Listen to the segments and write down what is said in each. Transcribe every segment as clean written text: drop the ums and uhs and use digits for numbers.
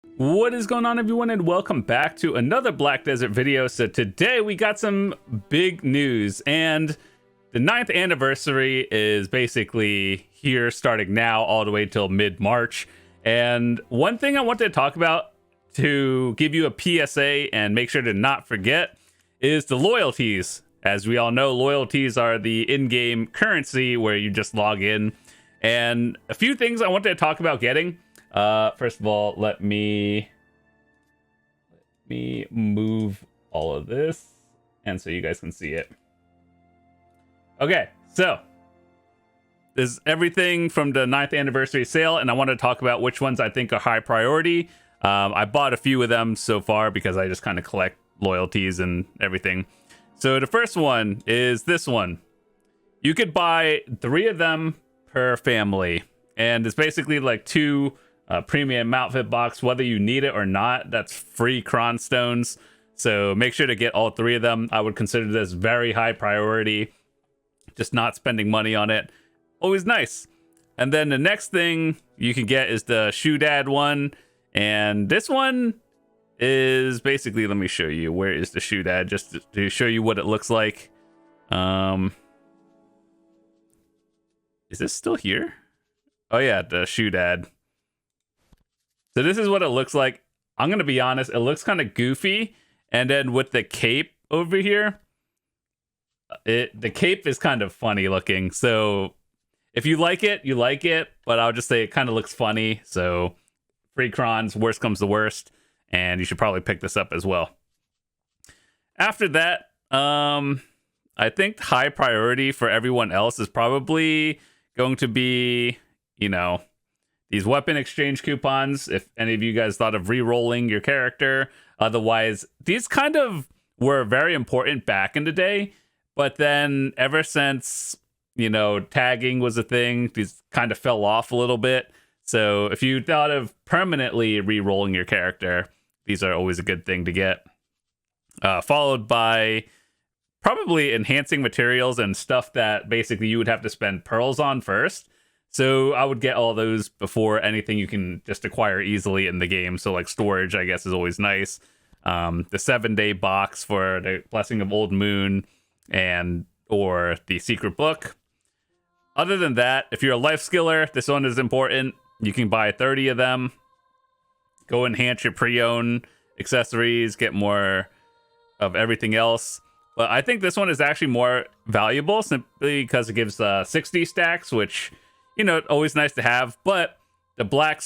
What is going on, everyone, and welcome back to another Black Desert video. So today we got some big news, and the 9th anniversary is basically here, starting now all the way till mid-March. And one thing I wanted to talk about, to give you a PSA and make sure to not forget, is the loyalties. As we all know, loyalties are the in-game currency where you just log in. And a few things I wanted to talk about getting. First of all, let me move all of this, and so you guys can see it. Okay, so this is everything from the 9th anniversary sale, and I want to talk about which ones I think are high priority. I bought a few of them so far because I just kind of collect loyalties and everything. So the first one is this one. You could buy 3 of them per family, and it's basically like 2 premium outfit box, whether you need it or not. That's free cron stones, so make sure to get all 3 of them. I would consider this very high priority. Just not spending money on it, always nice. And then the next thing you can get is the Shoe Dad one, and this one is basically, let me show you, where is the Shoe Dad, just to show you what it looks like. Is this still here? Oh yeah, the Shoe Dad. So this is what it looks like. I'm going to be honest, it looks kind of goofy. And then with the cape over here, the cape is kind of funny looking. So if you like it, you like it. But I'll just say it kind of looks funny. So free crons, worst comes to worst. And you should probably pick this up as well. After that, I think high priority for everyone else is probably going to be, you know, these weapon exchange coupons, if any of you guys thought of re-rolling your character. Otherwise, these kind of were very important back in the day. But then ever since, you know, tagging was a thing, these kind of fell off a little bit. So if you thought of permanently re-rolling your character, these are always a good thing to get. Followed by probably enhancing materials and stuff that basically you would have to spend pearls on first. So I would get all those before anything you can just acquire easily in the game. So like storage, I guess, is always nice. The 7-day box for the Blessing of Old Moon and or the secret book. Other than that, if you're a life skiller, this one is important. You can buy 30 of them. Go enhance your pre-owned accessories, get more of everything else. But I think this one is actually more valuable simply because it gives 60 stacks, which, you know, always nice to have. But the black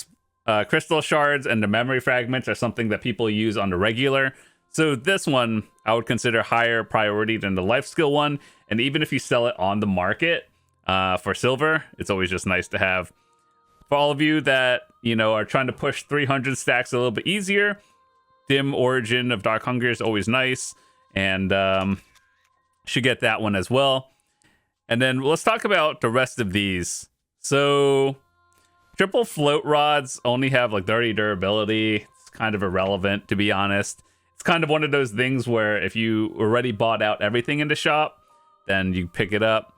crystal shards and the memory fragments are something that people use on the regular. So this one I would consider higher priority than the life skill one. And even if you sell it on the market for silver, it's always just nice to have. For all of you that, you know, are trying to push 300 stacks a little bit easier, Dim Origin of Dark Hunger is always nice. And should get that one as well. And then let's talk about the rest of these. So triple float rods only have like 30 durability. It's kind of irrelevant, to be honest. It's kind of one of those things where if you already bought out everything in the shop, then you pick it up.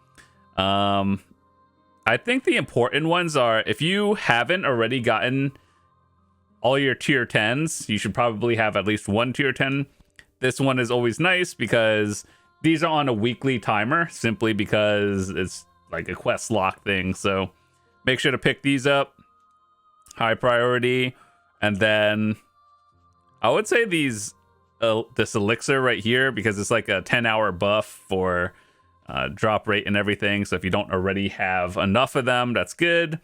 I think the important ones are, if you haven't already gotten all your tier 10s, you should probably have at least 1 tier 10. This one is always nice because these are on a weekly timer, simply because it's like a quest lock thing. So make sure to pick these up. High priority. And then I would say these this elixir right here, because it's like a 10-hour buff for drop rate and everything. So if you don't already have enough of them, that's good.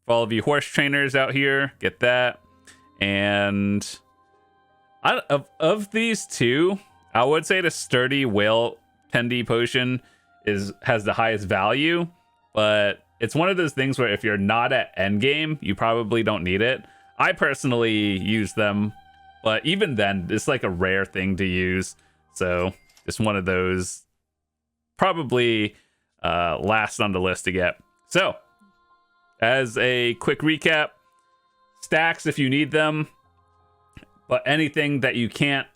For all of you horse trainers out here, get that. And of these two, I would say the sturdy whale tendy potion has the highest value, but it's one of those things where if you're not at endgame, you probably don't need it. I personally use them, but even then, it's like a rare thing to use. So it's one of those probably last on the list to get. So as a quick recap, stacks if you need them, but anything that you can't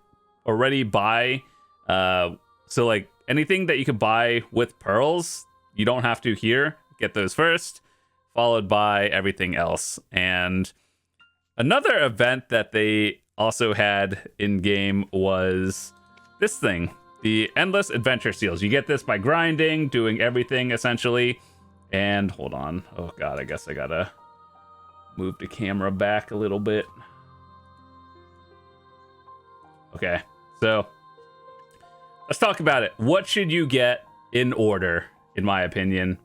already buy, so like anything that you could buy with pearls, you don't have to here. Get those first, followed by everything else. And Another event that they also had in game was this thing, the Endless Adventure Seals. You get this by grinding, doing everything essentially. And hold on. Oh god, I guess I gotta move the camera back a little bit. Okay, so let's talk about it. What should you get in order, in my opinion?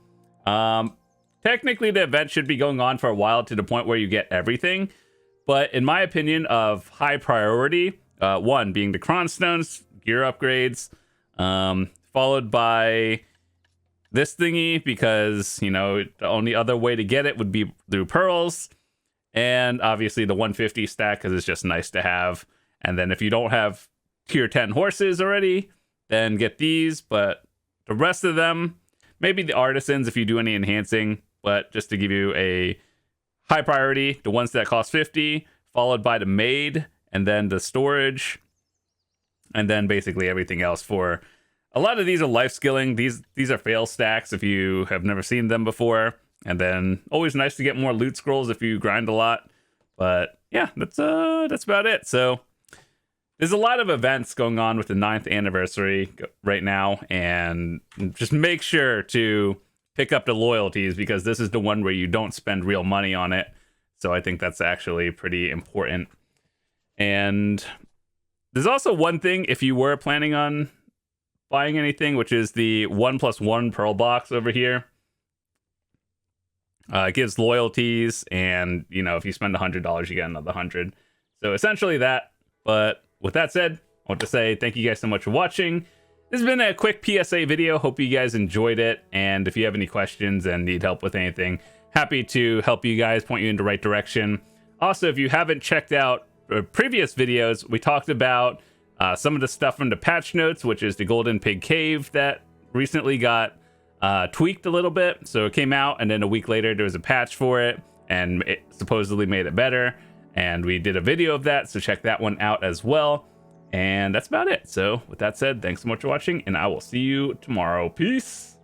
Technically, the event should be going on for a while to the point where you get everything. But in my opinion, of high priority, one being the Cronstones, gear upgrades, followed by this thingy, because, you know, the only other way to get it would be through pearls. And obviously the 150 stack, because it's just nice to have. And then if you don't have tier 10 horses already, then get these. But the rest of them, maybe the artisans if you do any enhancing. But just to give you a high priority, the ones that cost 50, followed by the maid, and then the storage, and then basically everything else. For a lot of these are life skilling. These are fail stacks if you have never seen them before. And then always nice to get more loot scrolls if you grind a lot. But yeah, that's about it. So there's a lot of events going on with the 9th anniversary right now, and just make sure to pick up the loyalties, because this is the one where you don't spend real money on it. So I think that's actually pretty important. And there's also one thing, if you were planning on buying anything, which is the 1+1 pearl box over here. It gives loyalties, and, you know, if you spend $100, you get another 100. So essentially that. But with that said, I want to say thank you guys so much for watching. This has been a quick PSA video. Hope you guys enjoyed it. And if you have any questions and need help with anything, happy to help you guys, point you in the right direction. Also, if you haven't checked out previous videos, we talked about some of the stuff from the patch notes, which is the Golden Pig Cave that recently got tweaked a little bit. So it came out, and then a week later there was a patch for it, and it supposedly made it better. And we did a video of that, so check that one out as well. And that's about it. So with that said, thanks so much for watching, and I will see you tomorrow. Peace.